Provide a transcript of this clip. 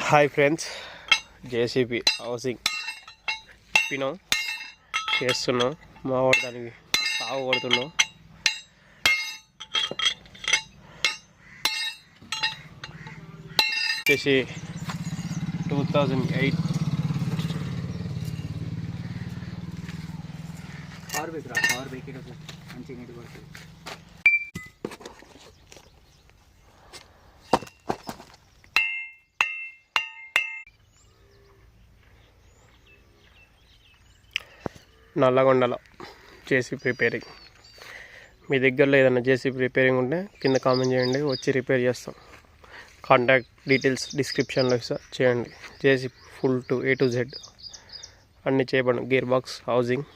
Hi friends, JCB housing ఇప్పినాం చేస్తున్నాం. మా వాడు దానికి తాగు కొడుతున్నాం. వచ్చేసి 2008 పవర్ బ్రేక్ మంచి నీటి పడుతుంది. నల్లగొండలో జేసీబీ రిపేరింగ్. మీ దగ్గరలో ఏదైనా జేసీబీ రిపేరింగ్ ఉంటే కింద కామెంట్ చేయండి, వచ్చి రిపేర్ చేస్తాం. కాంటాక్ట్ డీటెయిల్స్ డిస్క్రిప్షన్లో ఇస్తా, చేయండి. JCB full to A to Z అన్నీ చేయబడి, గేర్ బాక్స్, హౌసింగ్